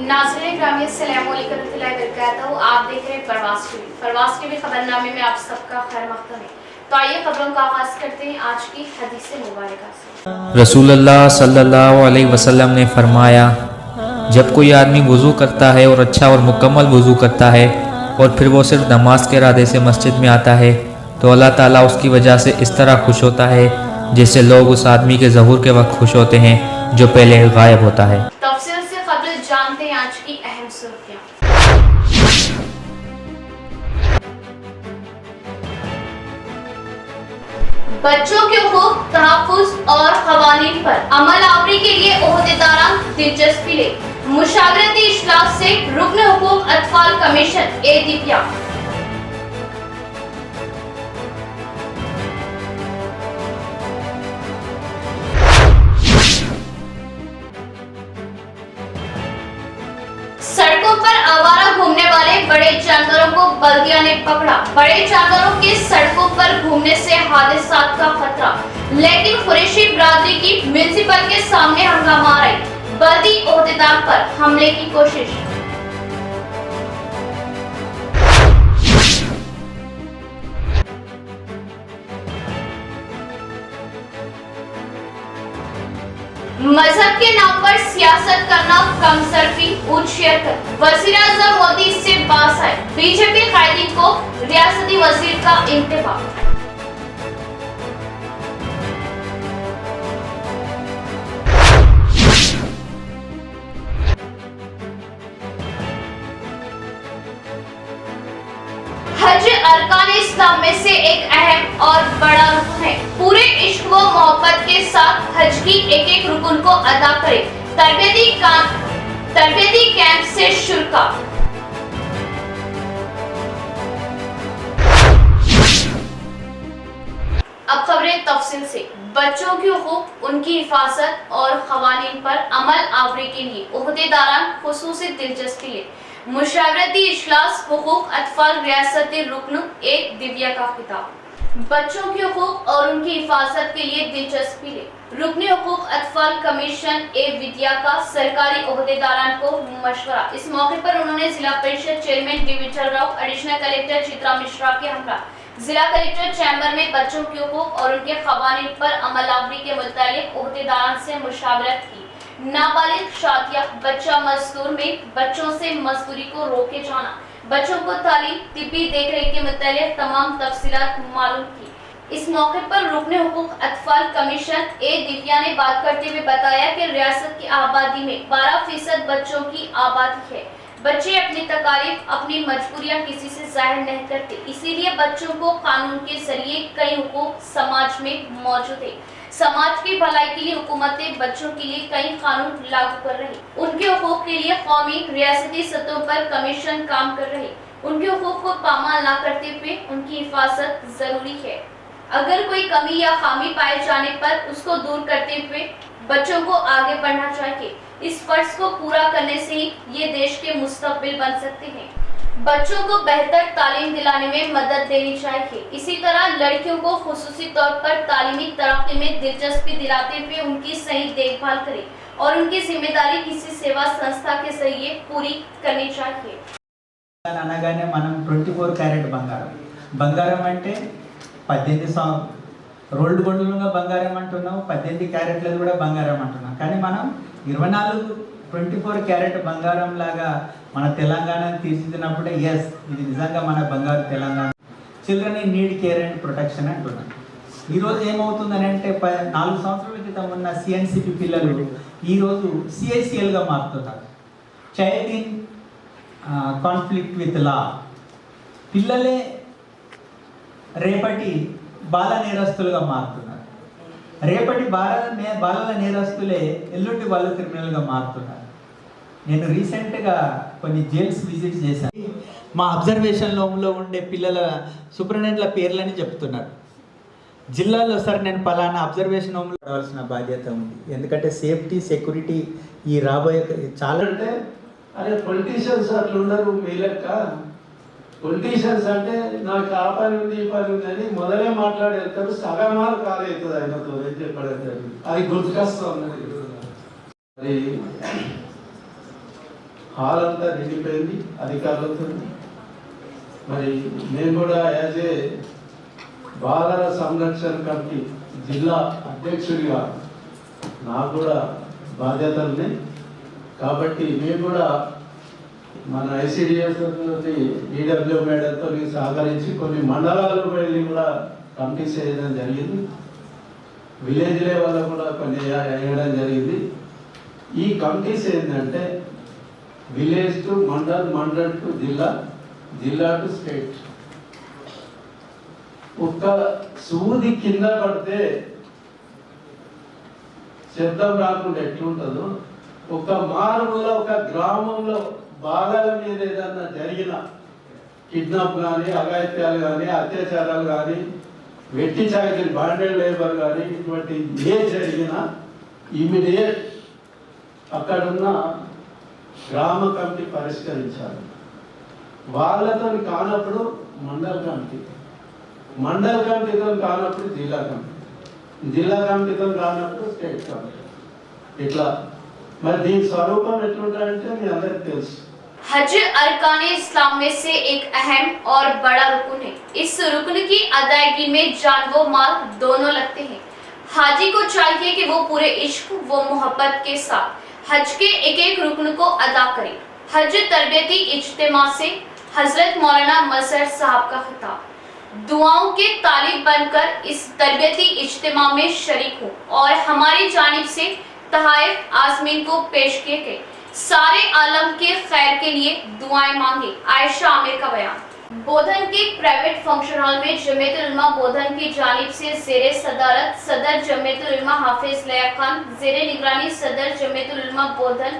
नाज़रीन ग्रामी अस्सलाम वालेकुम रहमतुल्लाहि व बरकातहू। आप देख रहे हैं परवास टीवी खबरनामे में आप सबका खैर मक़दम है। तो आइए खबरों का आगाज़ करते हैं आज की हदीस मुबारक से। रसूलुल्लाह सल्लल्लाहु अलैहि वसल्लम ने फरमाया, जब कोई आदमी वज़ू करता है और अच्छा और मुकम्मल वज़ू करता है और फिर वो सिर्फ नमाज के इरादे से मस्जिद में आता है तो अल्लाह ताला उसकी वजह से इस तरह खुश होता है जैसे लोग उस आदमी के ज़हूर के वक्त खुश होते हैं जो पहले गायब होता है। तफसील से खबर जानते हैं आज की अहम सुर्खियां। बच्चों के हुकूक, तहफ़्फ़ुज़ और क़वानीन पर अमल आवरी के लिए ओहदेदारान दिलचस्पी ले। मुशावरती इजलास से रुकन हुकूक अतफाल कमीशन ए दिव्या। सड़कों पर आवारा घूमने वाले बड़े जानवरों को बल्दिया ने पकड़ा। बड़े जानवरों के सड़कों पर घूमने से हादसात का खतरा, लेकिन कुरैशी बिरादरी की म्युनिसिपल के सामने हंगामा आई। बल्दी ओहदेदार पर हमले की कोशिश। मजहब के नाम पर सियासत करना कमसरफी, उच्च शिरकत। वज़ीर-ए-आज़म मोदी से बास आए। बीजेपी कायदीन को रियासती वजीर का इंतबा। हज अरकान इस्लाम में से एक अहम और बड़ा रुकन है। पूरे इश्क व मोहब्बत के साथ हज की एक एक रुकन को अदा करें। तरबियती कैंप से शुरा। अब खबरें तफसील से। बच्चों के हुकूक, उनकी हिफाजत और क़वानीन पर अमल आवरी के लिए ओहदेदारान खुसूसी दिलचस्पी ले। मुशावरती इजलास हुकूक अतफाल रियासती रुकन एक दिव्या का खिताब। बच्चों के हुकूक और उनकी हिफाजत के लिए दिलचस्पी ले। रुकन हुकूक अतफाल कमीशन ए विद्या का सरकारी ओहदेदारान को मशवरा। इस मौके पर उन्होंने जिला परिषद chairman D Vithal Rao, additional collector Chitra Mishra के हमरा जिला कलेक्टर चैम्बर में बच्चों के हुकूक और उनके क़वानीन पर अमलावरी के मुतालिक ओहदेदारान से मुशावरत की। नाबालिग शादियां, बच्चा मजदूर में बच्चों से मजदूरी को रोके जाना, बच्चों को तालीम, तिब्बी देखरेख के मुतालिक तमाम तफसीलात मालूम की। इस मौके पर रुकन हुकूक अतफाल कमीशन ए दिव्या ने बात करते हुए बताया कि रियासत की आबादी में 12% बच्चों की आबादी है। बच्चे अपनी तकालीफ, अपनी मजबूरियां किसी से जाहिर नहीं करते, इसीलिए बच्चों को कानून के जरिए कई हुकूक समाज में मौजूद है। समाज की भलाई के लिए हुकूमतें बच्चों के लिए कई कानून लागू कर रही। उनके हुकूक के लिए कौमी, रियासती सतहों पर कमीशन काम कर रहे। उनके हुकूक को पामाल न करते हुए उनकी हिफाजत जरूरी है। अगर कोई कमी या खामी पाए जाने पर उसको दूर करते हुए बच्चों को आगे बढ़ना चाहिए। इस फर्ज को पूरा करने से ही ये देश के मुस्तकबिल बन सकते हैं। बच्चों को बेहतर तालीम दिलाने में मदद देनी चाहिए। इसी तरह लड़कियों को खुसूसी तौर पर तालीमी तरक्की में दिलचस्पी दिलाते हुए उनकी सही देखभाल करें और उनकी जिम्मेदारी किसी सेवा संस्था के जरिए पूरी करनी चाहिए। అనగానే మనం 24 క్యారెట్ బంగారం అంటే 18 రోల్డ్ గోల్డ్లుగా బంగారం అంటున్నాం, 18 క్యారెట్లది కూడా బంగారం అంటున్నాం. కానీ మనం 24 క్యారెట్ బంగారం లాగా మన తెలంగాణను తీర్చిదినప్పుడే ఎస్ ఇది నిజంగా మన బంగారు Telangana. Children need care and protection అంటున్నాం. ఈరోజు ఏమవుతుందని అంటే 4 సంవత్సరాల క్రితం ఉన్న సిఎన్సిపి పిల్లలు ఈరోజు సిఐసిఎల్గా మారుతున్నారు. Child in conflict with law. పిల్లలే రేపటి బాల నేరస్తులుగా మారుతున్నారు. రేపటి బాలల నేరస్తులే ఎల్లుండి వాళ్ళు క్రిమినల్గా మారుతున్నారు. నేను రీసెంట్గా కొన్ని జైల్స్ విజిట్ చేశాను. మా అబ్జర్వేషన్ లోమ్లో ఉండే పిల్లల సూపరింటెండెంట్ల పేర్లని చెప్తున్నారు. జిల్లాలో సార్ నేను పలానా అబ్జర్వేషన్ హోమ్లో పడవలసిన బాధ్యత ఉంది. ఎందుకంటే సేఫ్టీ, సెక్యూరిటీ ఈ రాబోయే చాలా అంటే అరే పొలిటీషియన్స్ అట్లా ఉండరు. మీ లెక్క పొలిటీషియన్స్ అంటే నాకు ఆ పని ఉంది, ఈ పని ఉంది అని మొదలే మాట్లాడేస్తారు. సగమాలు కాలేదు ఆయనతో ఏం చెప్పడం అది గుర్తుకొస్తా ఉన్నది. మరి హాల్ అంతా నిండిపోయింది అధికారులతో. మరి నేను కూడా యాజ్ ఏ బాలల సంరక్షణ కమిటీ జిల్లా అధ్యక్షుడిగా నాకు కూడా బాధ్యతలు ఉన్నాయి. కాబట్టి మేము కూడా మన ఐసిడిఎస్ తోటి ఈడబ్ల్యూ మేడంతో సహకరించి కొన్ని మండలాలకు వెళ్ళి కూడా కమిటీస్ వేయడం జరిగింది. విలేజ్ లెవెల్లో కూడా కొన్ని వేయడం జరిగింది. ఈ కమిటీస్ ఏంటంటే village to mandal, mandal to జిల్లా, జిల్లా టు స్టేట్. ఒక్క సూది కింద పడితే శబ్దం రాకుండా ఎట్లుంటుందో, ఒక మారుమూల ఒక గ్రామంలో బాలల మీద ఏదన్నా జరిగిన కిడ్నాప్ కానీ, అఘాయిత్యాలు కానీ, అత్యాచారాలు కానీ, వెట్టి చాకిరి బాండెడ్ లేబర్ కానీ, ఇటువంటి ఏ జరిగినా ఇమీడియట్ అక్కడున్న గ్రామ కమిటీ పరిష్కరించాలి. వాళ్ళతో కానప్పుడు మండల కమిటీ, మండల కమిటీతో కానప్పుడు జిల్లా కమిటీ, జిల్లా కమిటీతో కానప్పుడు స్టేట్ కమిటీ. ఇట్లా మరి దీని స్వరూపం ఎట్లుంటాయంటే మీ అందరికి తెలుసు. हज अरकान इस्लाम में से एक अहम और बड़ा रुकन है। इस रुकन की अदायगी में जान व माल दोनों लगते हैं। हाजी को चाहिए कि वो पूरे इश्क व मोहब्बत के साथ हज के एक एक रुकन को अदा करे। हज तरबियती इज्तिमा से हजरत मौलाना मजहर साहब का खिताब। दुआओं के तालिब बनकर इस तरबियती इज्तिमा में शरीक हूँ और हमारी जानिब से तहाइफ आजमीन को पेश किए गए। सारे आलम के खैर के लिए दुआएं मांगे। आयशा आमिर का बयान। बोधन के प्राइवेट फंक्शन हॉल में जमीयतुल उलमा बोधन की जानिब से ज़ेरे सदारत सदर जमीयतुल उलमा हाफिज लया खान, ज़ेरे निगरानी सदर जमीयतुल उलमा बोधन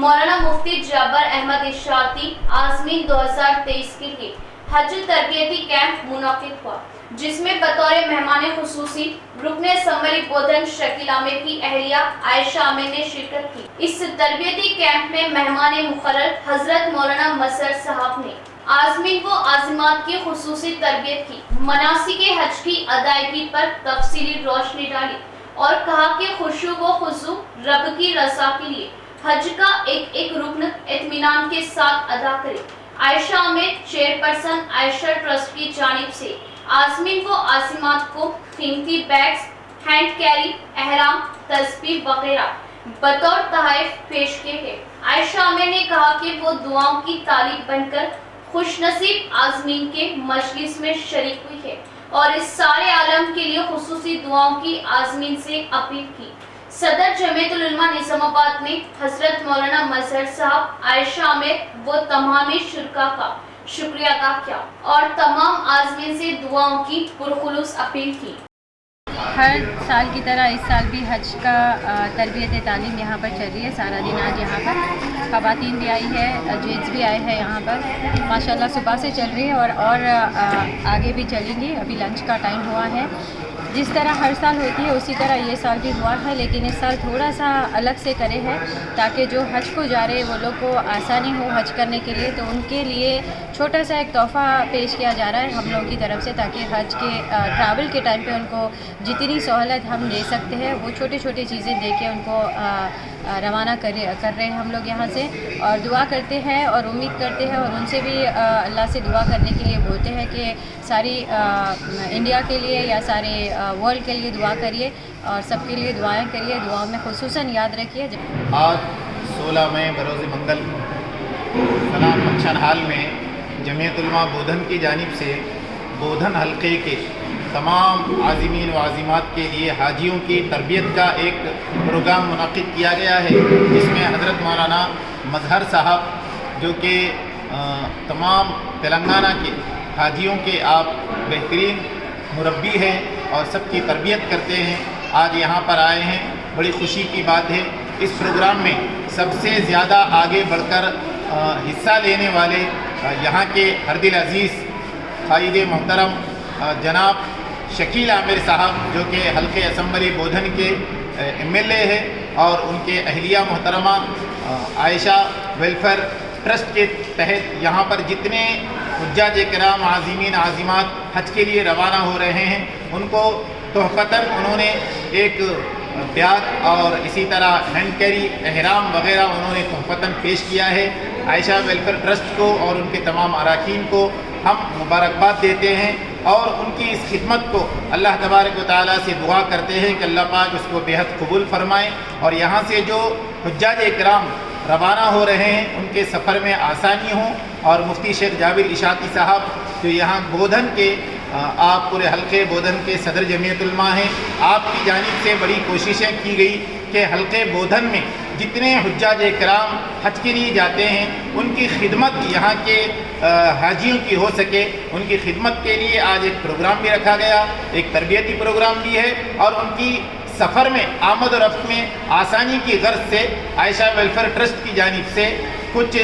मौलाना मुफ्ती जाबर अहमद इशाती आज़मीन 2023 के लिए हज तरबियती कैंप मुनाकिद हुआ, जिसमें बतौर मेहमान खुसूसी रुकने असम्बली बोधन शकील आमिर की अहलिया आयशा आमिर ने शिरकत की। इस तरबियती कैंप में मेहमान मुकर्रर हजरत मौलाना मजहर साहब ने आज़मीन व आज़िमात की खुसूसी तरबियत की, मनासिक हज की अदायगी पर तफसीली रोशनी डाली और कहा कि खुशू व खुजू रब की रज़ा के लिए हज का एक एक रुकन इत्मीनान के साथ अदा करे। आयशा आमिर चेयरपर्सन आयशा ट्रस्ट की जानिब से आज़मीन व आज़िमात को कीमती बैग्स, हैंड कैरी, अहराम, तस्बीह वगैरह बतौर तहफ़ पेश किए गए। आयशा आमिर ने कहा कि वो दुआओं की तालिब बनकर खुशनसीब आज़मीन के मजलिस में शरीक हुई है और इस सारे आलम के लिए खुसूसी दुआओं की आज़मीन से अपील की। सदर जमीयतुल उलमा निज़ामाबाद ने हजरत मौलाना मजहर साहब, आयशा आमिर व तमामी शुरका का शुक्रिया अदा किया और तमाम आज़मीन से दुआओं की पुरखुलूस अपील की। हर साल की तरह इस साल भी हज का तरबियत तालीम यहाँ पर चल रही है। सारा दिन आज यहाँ पर ख़वातीन भी आई है, जेंट्स भी आए हैं यहाँ पर माशाल्लाह सुबह से चल रही है और आगे भी चलेंगी। अभी लंच का टाइम हुआ है। जिस तरह हर साल होती है उसी तरह ये साल भी हुआ है, लेकिन इस साल थोड़ा सा अलग से करे हैं ताकि जो हज को जा रहे हैं वो लोग को आसानी हो हज करने के लिए। तो उनके लिए छोटा सा एक तोहफ़ा पेश किया जा रहा है हम लोगों की तरफ से, ताकि हज के ट्रैवल के टाइम पे उनको जितनी सहूलत हम दे सकते हैं वो छोटी छोटी चीज़ें दे के उनको रवाना कर रहे हैं हम लोग यहाँ से। और दुआ करते हैं और उम्मीद करते हैं और उनसे भी अल्लाह से दुआ करने के लिए बोलते हैं कि सारी इंडिया के लिए या सारे वर्ल्ड के लिए दुआ करिए और सबके लिए दुआएं करिए। दुआओं में खुसूसन याद रखिए। आज 16 मई बरोज़ मंगल सलाम फंक्शन हॉल में जमीयतुल उलमा बोधन की जानिब से बोधन हल्के के तमाम आज़मीन व आज़िमात के लिए हाजियों की तरबियत का एक प्रोग्राम मुनक़िद किया गया है, जिसमें हज़रत मौलाना मजहर साहब जो कि तमाम तेलंगाना के हाजियों के आप बेहतरीन मुरब्बी हैं और सबकी तरबियत करते हैं, आज यहाँ पर आए हैं। बड़ी खुशी की बात है। इस प्रोग्राम में सबसे ज़्यादा आगे बढ़कर हिस्सा लेने वाले यहाँ के हरदिल अज़ीज़ क़ाइद मोहतरम जनाब शकील आमिर साहब जो कि हल्के असम्बली बोधन के MLA है और उनके अहलिया मोहतरमा आयशा वेलफेयर ट्रस्ट के तहत यहाँ पर जितने हुज्जाज किराम आज़मीन आज़िमात हज के लिए रवाना हो रहे हैं उनको तोहफ़तन उन्होंने एक बैग और इसी तरह हैंड कैरी, एहराम वगैरह उन्होंने तोहफ़तन पेश किया है। आयशा वेलफेयर ट्रस्ट को और उनके तमाम अरकान को हम मुबारकबाद देते हैं और उनकी इस खिदमत को अल्लाह तबारक व तआला से दुआ करते हैं कि अल्लाह पाक उसको बेहद कबूल फरमाएँ और यहाँ से जो हुज्जाज इकराम रवाना हो रहे हैं उनके सफ़र में आसानी हो। और मुफ्ती शेख जाबिर इशाकी साहब जो यहाँ बोधन के आप पूरे हल्के बोधन के सदर जमीयत उलमा हैं, आपकी जानिब से बड़ी कोशिशें की गई कि हल्के बोधन में जितने हुज्जाज इकराम हज के लिए जाते हैं उनकी खिदमत यहाँ के हाजियों की हो सके, उनकी खिदमत के लिए आज एक प्रोग्राम भी रखा गया, एक तरबियती प्रोग्राम भी है और उनकी सफ़र में आमद और रफ्त में आसानी की गर्ज से आयशा वेलफेयर ट्रस्ट की जानिब से कुछ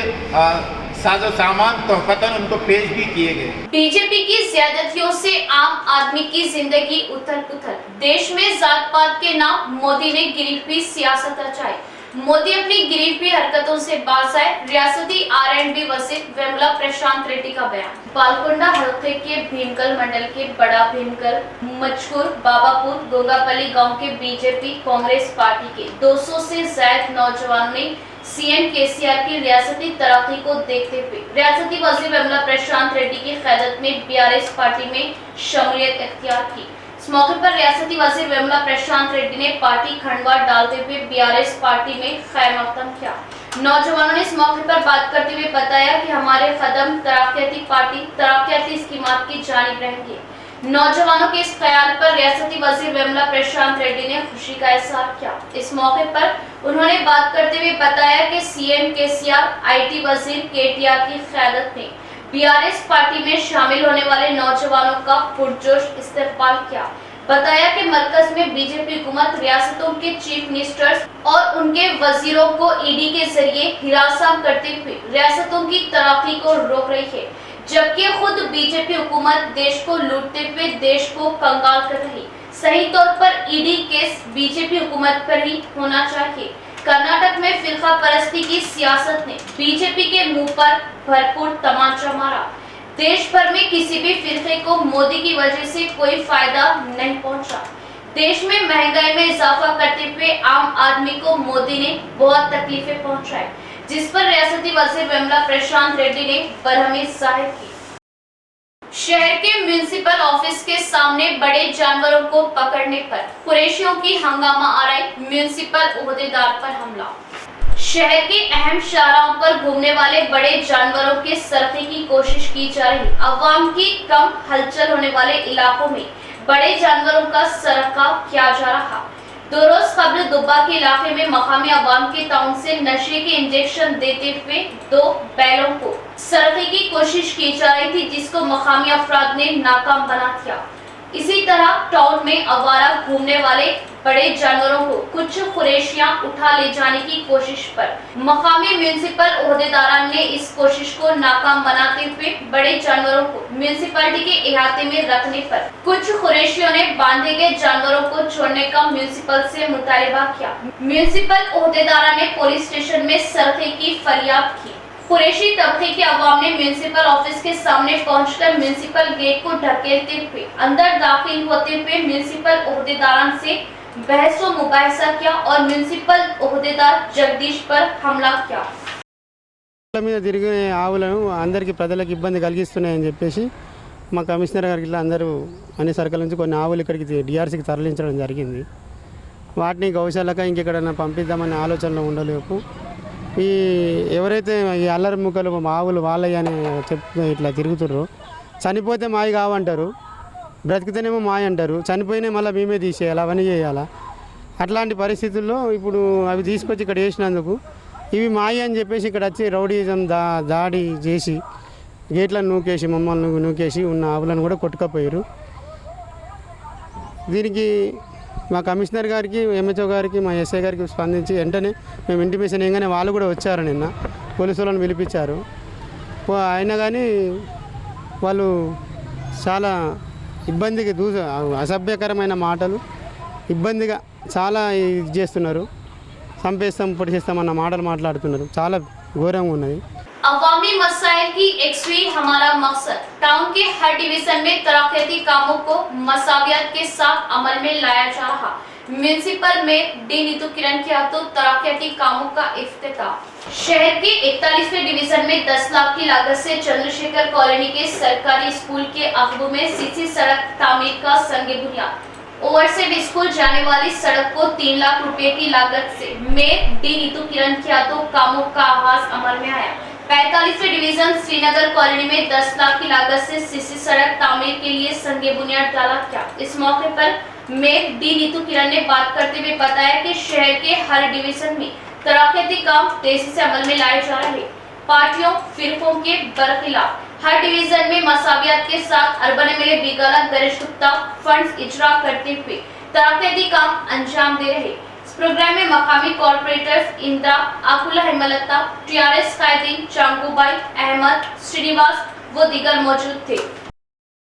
साजो सामान तोहफतन उनको पेश भी किए गए। बीजेपी की ज्यादतियों से आम आदमी की जिंदगी उथल पुथल। देश में जात पात के नाम मोदी ने गिरी हुई सियासत रचाई। मोदी अपनी गिरी हुई हरकतों से बाज आए। रियासती R&B वजीर वेमुला प्रशांत रेड्डी का बयान। बालकोंडा हल्के के भीमकल मंडल के बड़ा भीमकल, मचकुर, बाबापुर, गोगापल्ली गांव के बीजेपी कांग्रेस पार्टी के 200 से ज्यादा नौजवानों ने CM KCR की रियासती तरक्की को देखते हुए रियासती वजीर वेमुला प्रशांत रेड्डी की क़यादत में BRS पार्टी में शमूलियत इख्तियार की। इस मौके पर रियासती वजीर वेमुला प्रशांत रेड्डी ने पार्टी खंडवा डालते हुए BRS पार्टी में खैर मकदम किया। नौजवानों ने इस मौके पर बात करते हुए बताया कि हमारे कदम तरक्याती पार्टी तरक्याती स्कीमात की जानिब रहेंगे। नौजवानों के इस ख्याल पर रियासती वजीर वेमुला प्रशांत रेड्डी ने खुशी का इजहार किया। इस मौके पर उन्होंने बात करते हुए बताया कि CM KCR IT वजीर KTR की क़यादत में BRS पार्टी में शामिल होने वाले नौजवानों का पुरजोश इस्तकबाल किया। बताया कि मरकज में बीजेपी हुकूमत रियासतों के चीफ मिनिस्टर्स और उनके वजीरों को ED के जरिए हिरासत करते हुए रियासतों की तरक्की को रोक रही है, जबकि खुद बीजेपी हुकूमत देश को लूटते हुए देश को कंगाल कर रही। सही तौर पर ED केस बीजेपी हुकूमत पर ही होना चाहिए। कर्नाटक में फिरका परस्ती की सियासत ने बीजेपी के मुंह पर भरपूर तमाचा मारा। देश भर में किसी भी फिरके को मोदी की वजह से कोई फायदा नहीं पहुंचा। देश में महंगाई में इजाफा करते हुए आम आदमी को मोदी ने बहुत तकलीफें पहुंचाई, जिस पर रियासती वजीर वेमुला प्रशांत रेड्डी ने बरहमी जाहिर की। शहर के म्युनिसिपल ऑफिस के सामने बड़े जानवरों को पकड़ने पर कुरैशियों की हंगामा आराई, म्युनिसिपल ओहदेदार पर हमला। शहर के अहम शाहराहों पर घूमने वाले बड़े जानवरों के सरके की कोशिश की जा रही। अवाम की कम हलचल होने वाले इलाकों में बड़े जानवरों का सरका किया जा रहा। 2 रोज कबल दुब्बा के इलाके में मकामी अवाम के ताउन से नशे के इंजेक्शन देते हुए 2 बैलों को सरके की कोशिश की जा रही थी, जिसको मकामी अफराद ने नाकाम बना दिया। इसी तरह टाउन में आवारा घूमने वाले बड़े जानवरों को कुछ कुरैशियां उठा ले जाने की कोशिश पर मकामी म्युनिसिपल ओहदेदारान ने इस कोशिश को नाकाम बनाते हुए बड़े जानवरों को म्युनिसिपैलिटी के इहाते में रखने पर कुछ कुरैशियों ने बांधे गए जानवरों को छोड़ने का म्युनिसिपल से मुतालिबा किया। म्युनिसिपल ओहदेदारा ने पुलिस स्टेशन में सरके की फरियाद की। कुरैशी तबके के अवाम ने म्युनिसिपल ऑफिस के सामने पहुंचकर म्युनिसिपल गेट को ढकेलते हुए अंदर दाखिल होते हुए म्युनिसिपल ओहदेदारान से बहस व मुबाहिसा किया और म्युनिसिपल ओहदेदार जगदीश पर हमला किया। మీద తిరిగే ఆవులను అందరికీ ప్రజలకు ఇబ్బంది కలిగిస్తున్నాయని చెప్పేసి మా కమిషనర్ గారికి ఇట్లా అందరూ అన్ని సర్కల్ నుంచి కొన్ని ఆవులు ఇక్కడికి డిఆర్సీకి తరలించడం జరిగింది. వాటిని గౌశాలకు ఇంకెక్కడైనా పంపిద్దామనే ఆలోచనలో ఉండలేకు ఈ ఎవరైతే ఈ అల్లరి ముక్కలు ఆవులు వాళ్ళయ్య అని చెప్తూ ఇట్లా తిరుగుతుర్రో చనిపోతే మాయి కావంటారు, బ్రతికితేనేమో మాయ అంటారు, చనిపోయినా మళ్ళీ మేమే తీసేయాలి, అవన్నీ చేయాలా. అట్లాంటి పరిస్థితుల్లో ఇప్పుడు అవి తీసుకొచ్చి ఇక్కడ వేసినందుకు ఇవి మాయ అని చెప్పేసి ఇక్కడ వచ్చి రౌడీజం దాడి చేసి గేట్లను నూకేసి మమ్మల్ని నూకేసి ఉన్న ఆవులను కూడా కొట్టుకపోయారు. దీనికి మా కమిషనర్ గారికి, ఎంహెచ్ఓ గారికి, మా ఎస్ఐ గారికి స్పందించి వెంటనే మేము ఇంటిమేషన్ వేయగానే వాళ్ళు కూడా వచ్చారు. నిన్న పోలీసు వాళ్ళని పిలిపించారు. అయినా కానీ వాళ్ళు చాలా ఇబ్బందికి అసభ్యకరమైన మాటలు ఇబ్బందిగా చాలా ఇది చేస్తున్నారు. చంపేస్తాం పొడి చేస్తామన్న మాటలు మాట్లాడుతున్నారు. చాలా ఘోరంగా ఉన్నది. अवामी मसाइल की एकसुई हमारा मकसद। टाउन के हर डिवीजन में तरक्याती कामों को मसावियत के साथ अमल में लाया जा रहा। म्युनिसिपल में डी नीतू किरण के हाथों तराक्याती कामों का इफ्तिताह। शहर के 41वें डिवीजन में 10 लाख की लागत से चंद्रशेखर कॉलोनी के सरकारी स्कूल के अगबू में सीसी सड़क तामीर का संगे बुनियाद। ओवरसेड स्कूल जाने वाली सड़क को 3 लाख रुपए की लागत से मेयर डी नीतू किरण के हाथों कामों का आगाज अमल में आया। 45वें डिवीजन श्रीनगर कॉलोनी में 10 लाख की लागत से सीसी सड़क तामीर के लिए संगे बुनियाद डाला गया। इस मौके पर मेयर डी नीतू किरण ने बात करते हुए बताया कि शहर के हर डिवीजन में तराक्याती काम तेजी से अमल में लाए जा रहे। पार्टियों फिरकों के बरखिलाफ हर डिवीजन में मसावियत के साथ urban MLA Bigala Ganesh Gupta funds इजरा करते हुए तराक्याती काम अंजाम दे रहे। इस प्रोग्राम में मकामी कॉर्पोरेटर्स इंदिरा आकुला हेमलता, टीआरएस कायदीन चांगूबाई अहमद श्रीनिवास व दीगर मौजूद थे।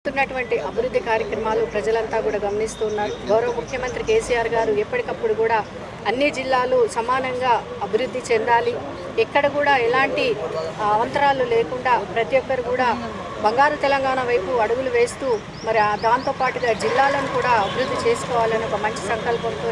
ఉన్నటువంటి అభివృద్ధి కార్యక్రమాలు ప్రజలంతా కూడా గమనిస్తున్నారు। గౌరవ ముఖ్యమంత్రి కేసీఆర్ గారు ఎప్పటికప్పుడు కూడా అన్ని జిల్లాలు సమానంగా అభివృద్ధి చెందాలి, ఎక్కడ కూడా ఎలాంటి అవంతరాలు లేకుండా ప్రతి ఒక్కరు కూడా బంగారు తెలంగాణ వైపు అడుగులు వేస్తూ మరి దాంతో పాటుగా జిల్లాలను కూడా అభివృద్ధి చేసుకోవాలని ఒక మంచి సంకల్పంతో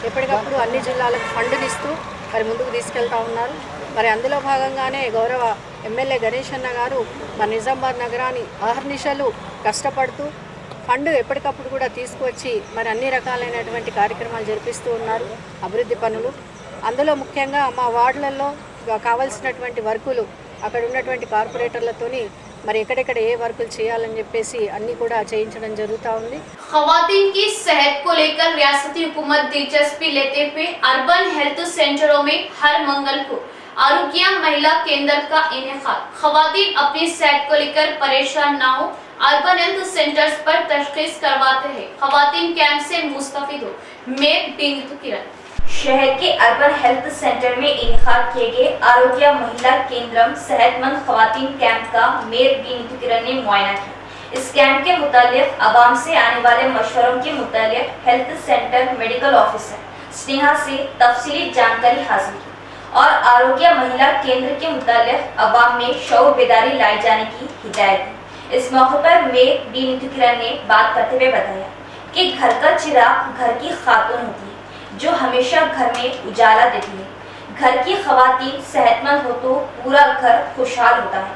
ఎప్పటికప్పుడు అన్ని జిల్లాలకు ఫండ్నిస్తూ మరి ముందుకు తీసుకెళ్తా ఉన్నారు। మరి అందులో భాగంగానే గౌరవ ఎమ్మెల్యే గణేష్ అన్న గారు మన నిజామాబాద్ నగరాన్ని అహర్నిశలు కష్టపడుతూ ఫండ్ ఎప్పటికప్పుడు కూడా తీసుకువచ్చి మరి అన్ని రకాలైనటువంటి కార్యక్రమాలు జరిపిస్తూ ఉన్నారు, అభివృద్ధి పనులు। అందులో ముఖ్యంగా మా వార్డులలో కావాల్సినటువంటి వర్కులు అక్కడ ఉన్నటువంటి కార్పొరేటర్లతోని మరి ఎక్కడెక్కడ ఏ వర్కులు చేయాలని చెప్పేసి అన్ని కూడా చేయించడం జరుగుతూ ఉంది। खवातीन की सेहत को लेकर रियासती हुकूमत दिलचस्पी लेते हुए अर्बन हेल्थ सेंटरों में हर मंगल को आरोग्य महिला केंद्र का इनेकाद। खवातीन अपनी सेहत को लेकर परेशान ना हो, अर्बन हेल्थ सेंटर्स पर तशखीस करवाते हैं। खवातीन कैंप से मुस्तफिद हो। मेयर डी नीतू किरण। शहर के अर्बन हेल्थ सेंटर में इनेकाद किए गए आरोग्य महिला केंद्र सेहतमंद खवातीन कैंप का मेयर डी नीतू किरण ने मुआयना किया। इस कैंप के मुतालिक आवाम से आने वाले मशवरों के मुतालिक health centre medical officer Sneha से तफसीली जानकारी हासिल की और आरोग्य महिला केंद्र के मुतालिक आवाम में शऊर बेदारी लाई जाने की हिदायत दी। इस मौके पर मेयर डी नीतू किरण ने बात करते हुए बताया कि घर का चिराग घर की खातून होती है जो हमेशा घर में उजाला देती है। घर की खवातीन सेहतमंद हो तो पूरा घर खुशहाल होता है।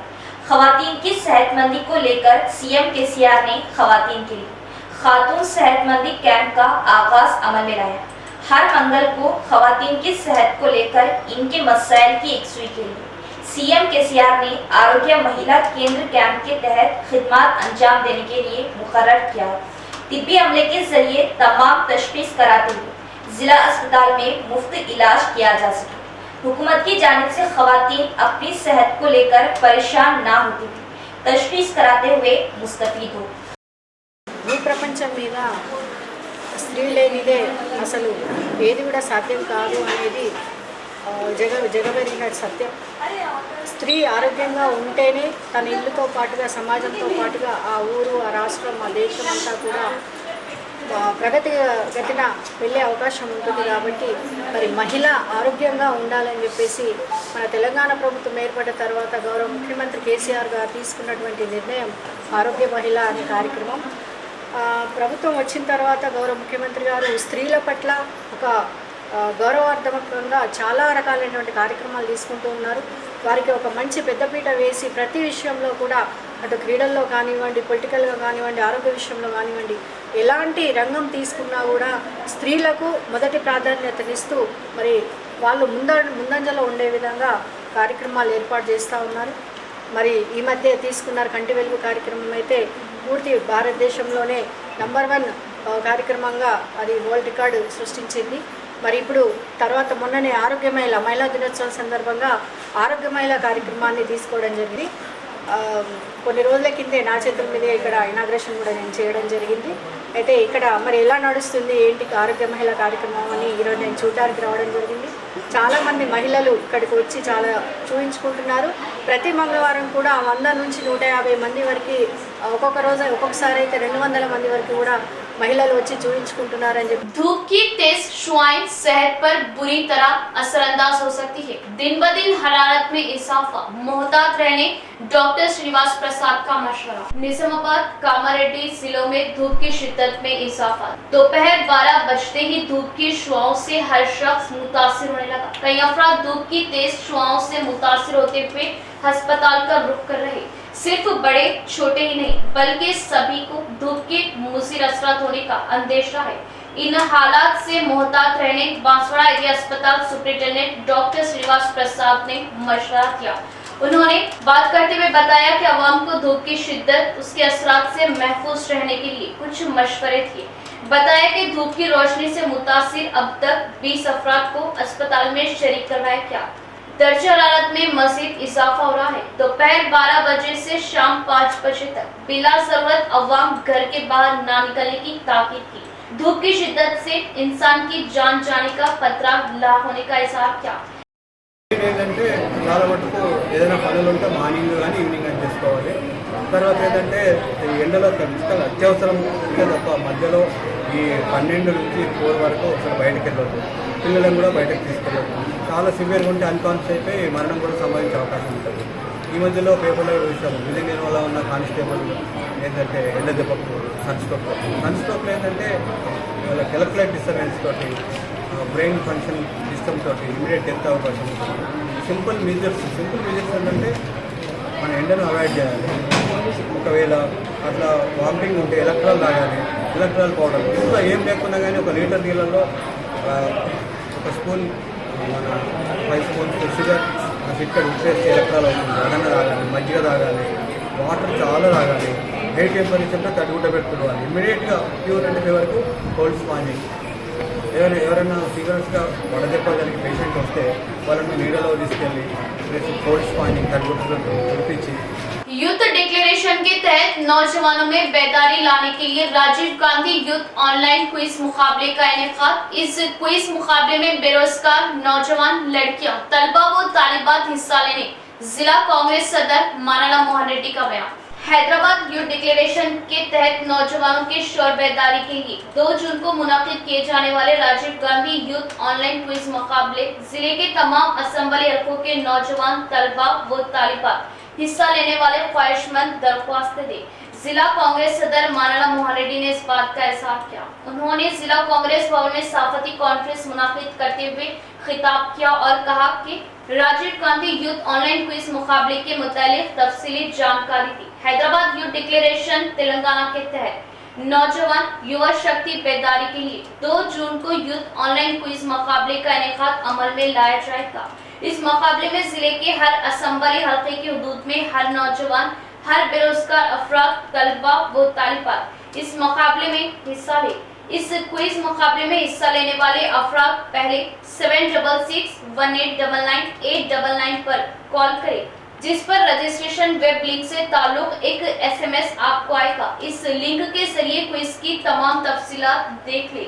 खवातीन की सेहतमंदी को लेकर सीएम केसीआर ने खवातीन के लिए खातून सेहतमंदी कैंप का आगाज अमल में लाया। हर मंगल को खवातीन की सेहत को लेकर इनके मसाइल की यकसुई के लिए सीएम केसीआर ने आरोग्य महिला केंद्र कैंप के तहत खिदमत अंजाम देने के लिए मुकर्रर किया। तिब्बी अमले के जरिए तमाम तशखीस कराते हुए जिला अस्पताल में मुफ्त इलाज किया जा सके। हुकूमत की जानिब से खवातीन अपनी सेहत को लेकर परेशान ना होती हुई तशखीस कराते हुए मुस्तफीद हो। ఈ ప్రపంచం మీద స్త్రీ లేనిదే అసలు ఏది కూడా సాధ్యం కాదు అనేది జగమెరిగిన సత్యం। స్త్రీ ఆరోగ్యంగా ఉంటేనే తన ఇల్లుతో పాటుగా సమాజంతో పాటుగా ఆ ఊరు, ఆ రాష్ట్రం, ఆ దేశం అంతా కూడా ప్రగతిన వెళ్ళే అవకాశం ఉంటుంది। కాబట్టి మరి మహిళ ఆరోగ్యంగా ఉండాలని చెప్పేసి మన తెలంగాణ ప్రభుత్వం ఏర్పడిన తర్వాత గౌరవ ముఖ్యమంత్రి కేసీఆర్ గారు తీసుకున్నటువంటి నిర్ణయం ఆరోగ్య మహిళ అనే కార్యక్రమం। ప్రభుత్వం వచ్చిన తర్వాత గౌరవ ముఖ్యమంత్రి గారు స్త్రీల పట్ల ఒక గౌరవార్థకంగా చాలా రకాలైనటువంటి కార్యక్రమాలు తీసుకుంటూ ఉన్నారు। వారికి ఒక మంచి పెద్దపీట వేసి ప్రతి విషయంలో కూడా అటు క్రీడల్లో కానివ్వండి, పొలిటికల్గా కానివ్వండి, ఆరోగ్య విషయంలో కానివ్వండి, ఎలాంటి రంగం తీసుకున్నా కూడా స్త్రీలకు మొదటి ప్రాధాన్యతనిస్తూ మరి వాళ్ళు ముందంజలో ఉండే విధంగా కార్యక్రమాలు ఏర్పాటు చేస్తూ ఉన్నారు। మరి ఈ మధ్య తీసుకున్నారు కంటి వెలుగు కార్యక్రమం అయితే పూర్తి భారతదేశంలోనే నంబర్ 1 కార్యక్రమంగా అది వరల్డ్ రికార్డు సృష్టించింది। మరి ఇప్పుడు తర్వాత మొన్ననే ఆరోగ్య మహిళా దినోత్సవం సందర్భంగా ఆరోగ్య మహిళా కార్యక్రమాన్ని తీసుకోవడం జరిగింది। కొన్ని రోజుల కిందే నా చేతుల మీద ఇక్కడ ఇనాగ్రేషన్ కూడా నేను చేయడం జరిగింది। అయితే ఇక్కడ మరి ఎలా నడుస్తుంది ఏంటి ఆరోగ్య మహిళా కార్యక్రమం అని ఈరోజు నేను చూడడానికి రావడం జరిగింది। చాలామంది మహిళలు ఇక్కడికి వచ్చి చాలా చూపించుకుంటున్నారు। ప్రతి మంగళవారం కూడా 100 నుంచి 150 మంది వరకు, ఒక్కొక్క రోజు ఒక్కొక్కసారి అయితే 200 మంది వరకు కూడా మహిళలు వచ్చి చూయించుకుంటున్నారని చెప్పి धूप की तेज शुआएं सेहत पर बुरी तरह असरअंदाज हो सकती है। दिन ब दिन हरारत में इजाफा, मोहतात रहने डॉक्टर श्रीनिवास प्रसाद का मशवरा। निजामाबाद, कामारेड्डी जिलों में धूप की शिद्दत में इजाफा। दोपहर 12 बजते ही धूप की शुआओं से हर शख्स मुतासिर होने लगा। कई अफराद धूप की तेज शुआओं से मुतासिर होते हुए अस्पताल का रुख कर रहे। सिर्फ बड़े छोटे ही नहीं बल्कि सभी को धूप के मुसीर असरात होने का अंदेशा है। इन हालात से मोहतात रहने बांसवाड़ा एरिया अस्पताल सुपरिटेंडेंट डॉक्टर श्रीनिवास प्रसाद ने मशवरा किया। उन्होंने बात करते हुए बताया कि अवाम को धूप की शिद्दत, उसके असरात से महफूज रहने के लिए कुछ मशवरे थे। बताया कि धूप की रोशनी से मुतासिर अब तक 20 अफराद को अस्पताल में शरीक करवाया गया। दर्जा हरारत में मजीद इजाफा हो रहा है। दोपहर 12 बजे से शाम 5 बजे तक बिला जरूरत अवाम घर के बाहर ना निकलने की ताकीद की। धूप की शिद्दत से इंसान की जान जाने का खतरा ला होने का इजहार किया। ఏంటంటే చాలా మటుకు ఏదైనా పనులు ఉంటే మార్నింగ్ కానీ ఈవినింగ్ అని చేసుకోవాలి. తర్వాత ఏంటంటే ఈ ఎండలో ఖచ్చితంగా అత్యవసరం ఉంటే తప్ప మధ్యలో ఈ 12 నుంచి 4 వరకు ఒకసారి బయటకు వెళ్ళొద్దు. పిల్లలను కూడా బయటకు తీసుకెళ్ళొద్దు. చాలా సివియర్గా ఉంటే అన్కాన్షియస్ అయిపోయి మరణం కూడా సంభవించే అవకాశం ఉంటుంది. ఈ మధ్యలో పేపర్లో చూసాము విజయనగరం వల్ల ఉన్న కానిస్టేబుల్ ఏంటంటే ఎండ దెబ్బకు సన్స్ట్రోక్లో ఏంటంటే వాళ్ళకి ఎలక్ట్రిక్ డిస్టర్బెన్స్ తోటి బ్రెయిన్ ఫంక్షన్ సిస్టమ్ తోటి ఇమీడియట్ డెత్ అవకాశం ఉంటుంది. సింపుల్ మెజర్స్ ఏంటంటే మన ఎండను అవాయిడ్ చేయాలి. ఒకవేళ అట్లా వామిటింగ్ ఉంటే ఎలక్ట్రాల్ తాగాలి. ఎలక్ట్రాల్ పౌడర్ ఇంట్లో ఏం లేకున్నా కానీ 1 లీటర్ నీళ్ళలో 1 స్పూన్ మన 5 స్పూన్స్ షుగర్ ఇక్కడ ఉప్పేస్తే ఎలక్ట్రాల్ అవుతుంది. అదన్న తాగాలి, మజ్జిగ తాగాలి, వాటర్ చాలా తాగాలి. హై టెంపరేచర్లో తడిగుడ్డ పెట్టుకోవాలి. ఇమ్మీడియట్గా ప్యూర్ అంటే వరకు కోల్డ్ స్పాంజింగ్. ఎవరైనా సీరియస్గా వడదెబ్బ కలిగి పేషెంట్ వస్తే వాళ్ళని నీడలో తీసుకెళ్ళి కోల్డ్ స్పాంజింగ్ తడిగుడ్డతో కుడిపించి यूथ डिक्लेरेशन के तहत नौजवानों में बेदारी लाने के लिए Rajiv Gandhi youth online quiz मुकाबले का इनेकाद। इस क्विज मुकाबले में बेरोजगार नौजवान लड़कियां, तलबा व तालिबात हिस्सा लेने, जिला कांग्रेस सदर मानाला मोहन रेड्डी का बयान। हैदराबाद यूथ डिक्लेरेशन के तहत नौजवानों के शोर बेदारी के लिए 2 जून को मुनाकिद किए जाने वाले Rajiv Gandhi youth online quiz मुकाबले जिले के तमाम असेंबली हलकों के नौजवान, तलबा व तालिबात हिस्सा लेने वाले ख्वाहिशमंद दरख्वास्त दे। जिला कांग्रेस सदर मानाला मोहन रेड्डी ने इस बात का इजहार किया। उन्होंने जिला कांग्रेस भवन में सहाफती कॉन्फ्रेंस मुनाकिद करते हुए खिताब किया और कहा कि Rajiv Gandhi youth online quiz मुकाबले के मुतालिक तफसीली जानकारी दी। हैदराबाद यूथ डिक्लेरेशन तेलंगाना के तहत नौजवान युवा शक्ति बेदारी के लिए 2 जून को यूथ ऑनलाइन क्विज मुकाबले का इनेकाद अमल में लाया जाएगा। इस मुकाबले में जिले के हर असेंबली हल्के की हुदूद में हर नौजवान, हर बेरोजगार अफराद, तलबा व तालिबात इस मुकाबले में हिस्सा ले। इस क्विज मुकाबले में हिस्सा लेने वाले अफराद पहले 76661899 पर कॉल करें, जिस पर रजिस्ट्रेशन वेब लिंक से ताल्लुक एक SMS आपको आएगा। इस लिंक के जरिए क्विज की तमाम तफसीलात देख ले।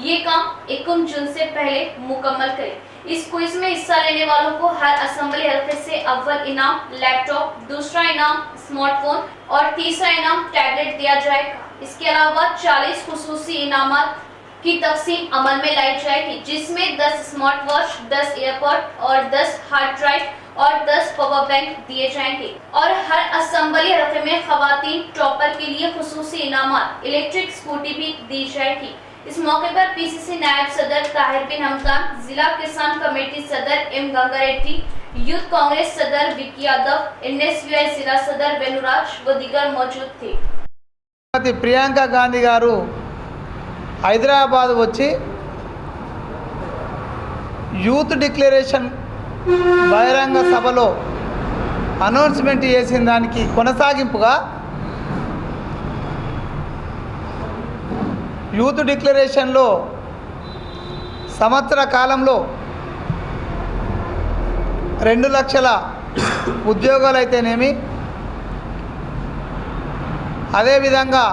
ये काम 21 जून से पहले मुकम्मल करें। इस क्विज में हिस्सा लेने वालों को हर असेंबली हल्के से अव्वल इनाम लैपटॉप, दूसरा इनाम स्मार्टफोन और तीसरा इनाम टैबलेट दिया जाएगा। इसके अलावा 40 खुसूसी इनामात की तकसीम अमल में लाई जाएगी, जिसमें 10 स्मार्ट वॉच, 10 एयरपॉड और 10 हार्ड ड्राइव और 10 पावर बैंक दिए जाएंगे। और हर असेंबली हल्के में खवातीन टॉपर के लिए खुसूसी इनामात इलेक्ट्रिक स्कूटी भी दी जाएगी। इस मौके पर PCC नायब सदर ताहिर बिन हमदान, जिला किसान कमेटी सदर M गंगारेड्डी, यूथ कांग्रेस सदर विकी यादव, NSUI जिला सदर वेनुराज व दीगर मौजूद थे। ప్రియాంక గాంధీ గారు హైదరాబాద్ వచ్చి యూత్ డిక్లరేషన్ బహిరంగ సభలో అనౌన్స్మెంట్ చేసిన దానికి కొనసాగింపుగా యూత్ డిక్లరేషన్లో సంవత్సర కాలంలో 2 లక్షల ఉద్యోగాలు అయితేనేమి, అదేవిధంగా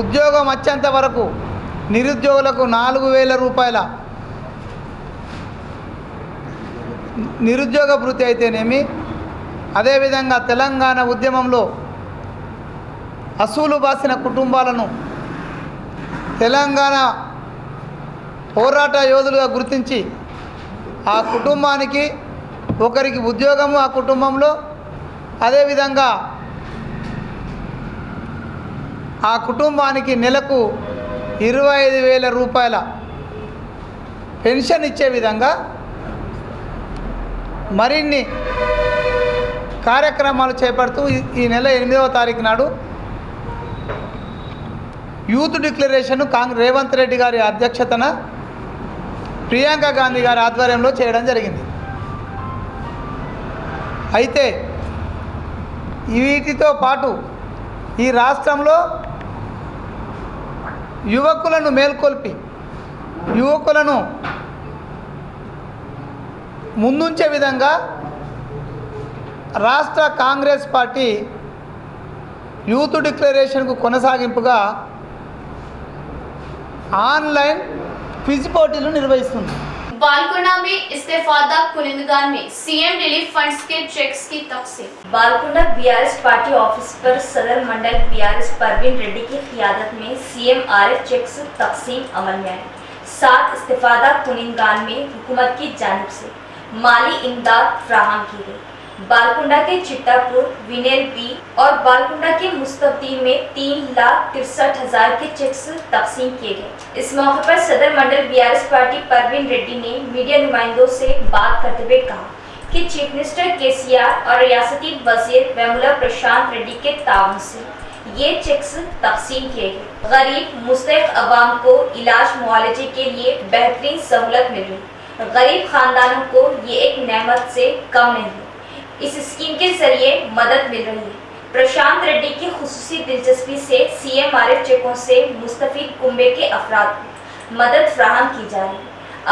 ఉద్యోగం వచ్చేంత వరకు నిరుద్యోగులకు 4,000 రూపాయల నిరుద్యోగ భృతి అయితేనేమి, అదేవిధంగా తెలంగాణ ఉద్యమంలో అసూలు బాసిన కుటుంబాలను తెలంగాణ పోరాట యోధులుగా గుర్తించి ఆ కుటుంబానికి ఒకరికి ఉద్యోగము ఆ కుటుంబంలో, అదేవిధంగా ఆ కుటుంబానికి నెలకు 25,000 రూపాయల పెన్షన్ ఇచ్చే విధంగా మరిన్ని కార్యక్రమాలు చేపడుతూ ఈ నెల 8వ తారీఖు నాడు యూత్ డిక్లరేషన్ రేవంత్ రెడ్డి గారి అధ్యక్షతన ప్రియాంక గాంధీ గారి ఆధ్వర్యంలో చేయడం జరిగింది. అయితే వీటితో పాటు ఈ రాష్ట్రంలో యువకులను మేల్కొల్పి యువకులను ముందుంచే విధంగా రాష్ట్ర కాంగ్రెస్ పార్టీ యూత్ డిక్లరేషన్కు కొనసాగింపుగా ఆన్లైన్ క్విజ్ పోటీలు నిర్వహిస్తుంది. बालकुंडा में इस्तेफादा कुनिंदगान में सीएम रिलीफ फंड्स के चेक्स की तकसीम। बालकुंडा बीआरएस पार्टी ऑफिस पर सदर मंडल बीआरएस परवीन रेड्डी की क़ियादत में सीएम आरएफ चेक्स तकसीम अमल में आई। 7 इस्तेफादा कुनिंदगान में हुकूमत की जानिब से माली इमदाद फराहम की गई। बालकुंडा के चिट्टापुर, विनेल बी और बालकुंडा के मुस्तफी में 3,63,000 के चेक्स तकसीम किए गए। इस मौके पर सदर मंडल बीआरएस पार्टी परवीन रेड्डी ने मीडिया नुमाइंदों से बात करते हुए कहा कि चीफ मिनिस्टर केसीआर और रियासती वजीर वेमुला प्रशांत रेड्डी के ताउन से ये चेक्स तकसीम किए गए। गरीब मुस्तहिक अवाम को इलाज मुआलजे के लिए बेहतरीन सहूलत मिल रही। गरीब खानदानों को ये एक नेमत से कम नहीं है। इस स्कीम के जरिए मदद मिल रही है। प्रशांत रेड्डी की खुसूसी दिलचस्पी से सीएम आरएफ चेकों से मुस्तफीद कुंबे के अफराद को मदद फराहम की जा रही है।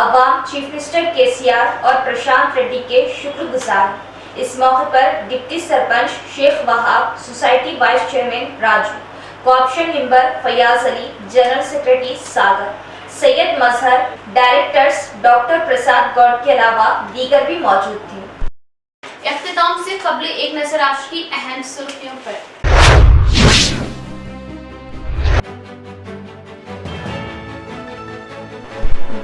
अवाम चीफ मिनिस्टर केसीआर और प्रशांत रेड्डी के शुक्रगुजार हैं। इस मौके पर deputy sarpanch Sheikh Wahab, society vice chairman Raju, cooption member Fayaz Ali, general secretary Sagar, Syed Mazhar, directors doctor Prasad Goud के अलावा दीगर भी मौजूद थे। इख्तिताम से कबल एक नजर आज की अहम सुर्खियों पर।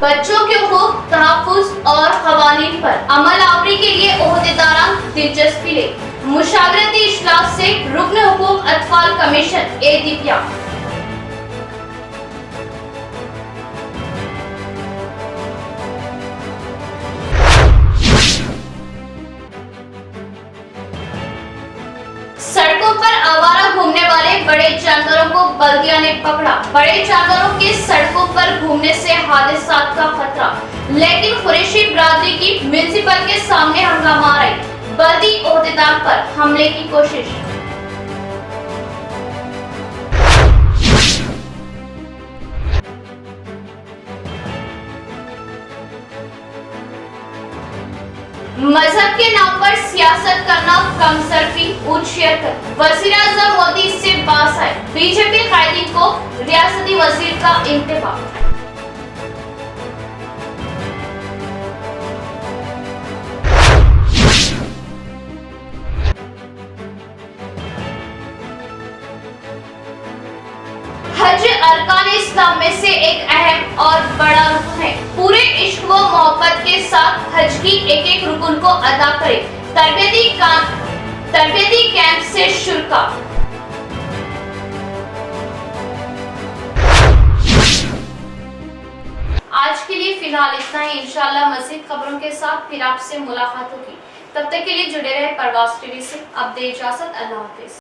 बच्चों के हुकूक, तहफ़्फ़ुज़ और क़वानीन पर अमल आवरी के लिए ओहदेदारान दिलचस्पी ले। मुशावरती इजलास से रुकन हुकूक अतफाल कमीशन ए दिव्या। सड़कों पर आवारा घूमने वाले बड़े जानवरों को बल्दिया ने पकड़ा। बड़े जानवरों के सड़कों पर घूमने से हादसात का खतरा, लेकिन कुरैशी बिरादरी की म्युनिसिपल के सामने हंगामा आई। बल्दी ओहदेदार पर हमले की कोशिश। मजहब के नाम पर सियासत करना कमसरफी, ऊंच शेयर कर वज़ीर-ए-आज़म मोदी से बास आए। बीजेपी कायदीन को रियासती वजीर का इंतबा। हज अरकान इस्लाम में से एक अहम और बड़ा रुकन है। पूरे इश्क व मोहब्बत के साथ हज की एक रुकन को अदा करें। तरबियती कैंप से शुल्का। आज के लिए फिलहाल इतना ही। इंशाअल्लाह मज़ीद खबरों के साथ फिर आपसे मुलाकात होगी। तब तक के लिए जुड़े रहे परवाज़ टीवी से। अब दे इजाज़त। अल्लाह हाफ़िज़।